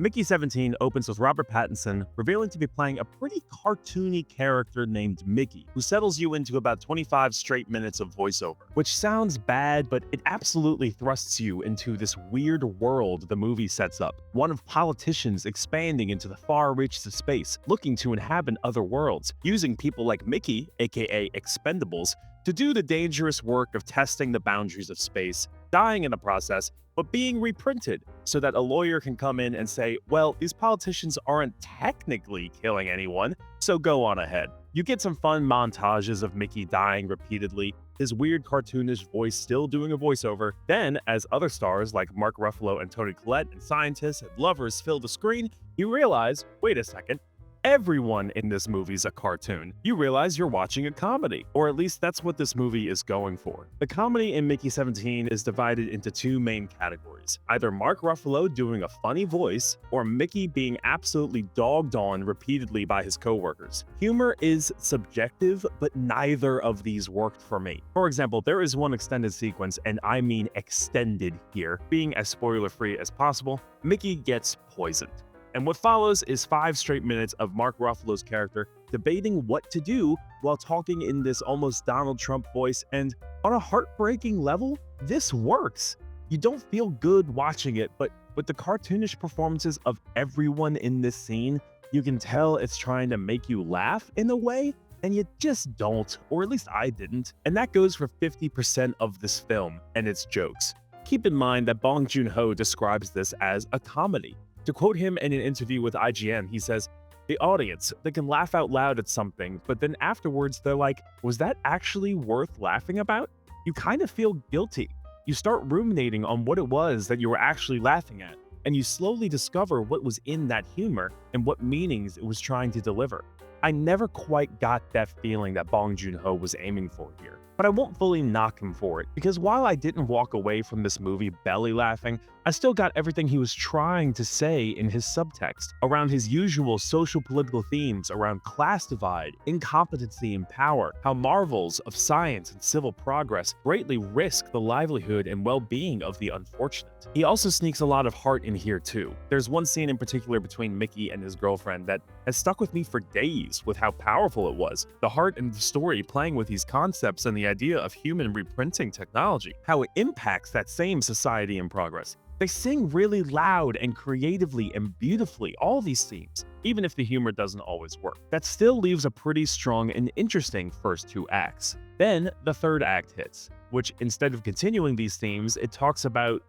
Mickey 17 opens with Robert Pattinson revealing to be playing a pretty cartoony character named Mickey, who settles you into about 25 straight minutes of voiceover. Which sounds bad, but it absolutely thrusts you into this weird world the movie sets up. One of politicians expanding into the far reaches of space, looking to inhabit other worlds, using people like Mickey, aka Expendables, to do the dangerous work of testing the boundaries of space, dying in the process, but being reprinted so that a lawyer can come in and say, well, these politicians aren't technically killing anyone, so go on ahead. You get some fun montages of Mickey dying repeatedly, his weird cartoonish voice still doing a voiceover. Then, as other stars like Mark Ruffalo and Toni Collette and scientists and lovers fill the screen, you realize, wait a second, everyone in this movie's a cartoon. You realize you're watching a comedy, or at least that's what this movie is going for. The comedy in Mickey 17 is divided into two main categories, either Mark Ruffalo doing a funny voice, or Mickey being absolutely dogged on repeatedly by his coworkers. Humor is subjective, but neither of these worked for me. For example, there is one extended sequence, and I mean extended here, being as spoiler-free as possible. Mickey gets poisoned. And what follows is 5 straight minutes of Mark Ruffalo's character debating what to do while talking in this almost Donald Trump voice, and on a heartbreaking level, this works. You don't feel good watching it, but with the cartoonish performances of everyone in this scene, you can tell it's trying to make you laugh in a way, and you just don't, or at least I didn't. And that goes for 50% of this film and its jokes. Keep in mind that Bong Joon Ho describes this as a comedy. To quote him in an interview with IGN, he says, "The audience, they can laugh out loud at something, but then afterwards they're like, was that actually worth laughing about?" You kind of feel guilty. You start ruminating on what it was that you were actually laughing at, and you slowly discover what was in that humor and what meanings it was trying to deliver. I never quite got that feeling that Bong Joon Ho was aiming for here. But I won't fully knock him for it, because while I didn't walk away from this movie belly laughing, I still got everything he was trying to say in his subtext, around his usual social political themes around class divide, incompetency and power, how marvels of science and civil progress greatly risk the livelihood and well-being of the unfortunate. He also sneaks a lot of heart in here too. There's one scene in particular between Mickey and his girlfriend that has stuck with me for days with how powerful it was. The heart and the story playing with these concepts and the idea of human reprinting technology, how it impacts that same society in progress. They sing really loud and creatively and beautifully, all these themes, even if the humor doesn't always work. That still leaves a pretty strong and interesting first 2 acts. Then the third act hits, which instead of continuing these themes, it talks about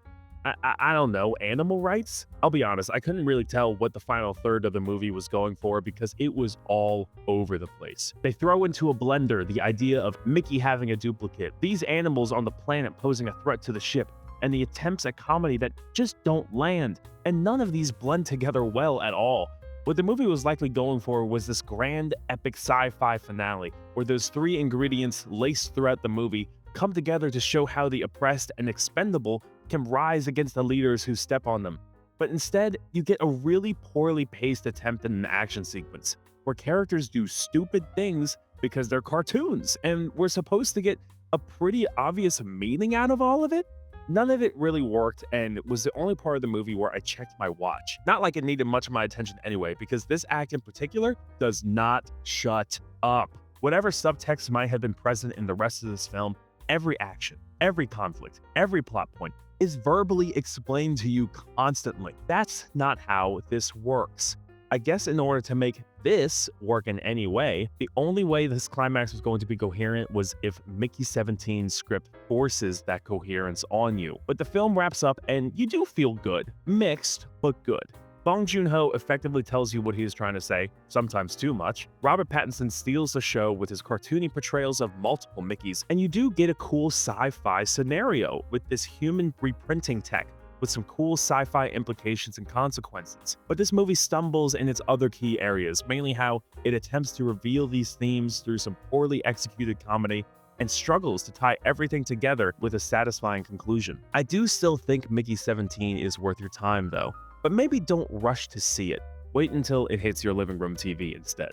I don't know, animal rights? I'll be honest, I couldn't really tell what the final third of the movie was going for because it was all over the place. They throw into a blender the idea of Mickey having a duplicate, these animals on the planet posing a threat to the ship, and the attempts at comedy that just don't land, and none of these blend together well at all. What the movie was likely going for was this grand, epic sci-fi finale, where those 3 ingredients laced throughout the movie come together to show how the oppressed and expendable can rise against the leaders who step on them. But instead, you get a really poorly paced attempt at an action sequence, where characters do stupid things because they're cartoons, and we're supposed to get a pretty obvious meaning out of all of it. None of it really worked, and it was the only part of the movie where I checked my watch. Not like it needed much of my attention anyway, because this act in particular does not shut up. Whatever subtext might have been present in the rest of this film, every action, every conflict, every plot point is verbally explained to you constantly. That's not how this works. I guess in order to make this work in any way, the only way this climax was going to be coherent was if Mickey 17's script forces that coherence on you. But the film wraps up and you do feel good. Mixed, but good. Bong Joon Ho effectively tells you what he is trying to say, sometimes too much. Robert Pattinson steals the show with his cartoony portrayals of multiple Mickeys, and you do get a cool sci-fi scenario with this human reprinting tech with some cool sci-fi implications and consequences. But this movie stumbles in its other key areas, mainly how it attempts to reveal these themes through some poorly executed comedy and struggles to tie everything together with a satisfying conclusion. I do still think Mickey 17 is worth your time though, but maybe don't rush to see it. Wait until it hits your living room TV instead.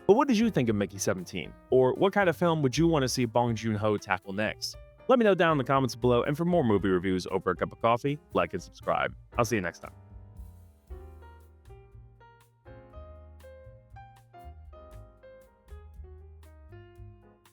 But what did you think of Mickey 17? Or what kind of film would you want to see Bong Joon Ho tackle next? Let me know down in the comments below, and for more movie reviews over a cup of coffee, like and subscribe. I'll see you next time.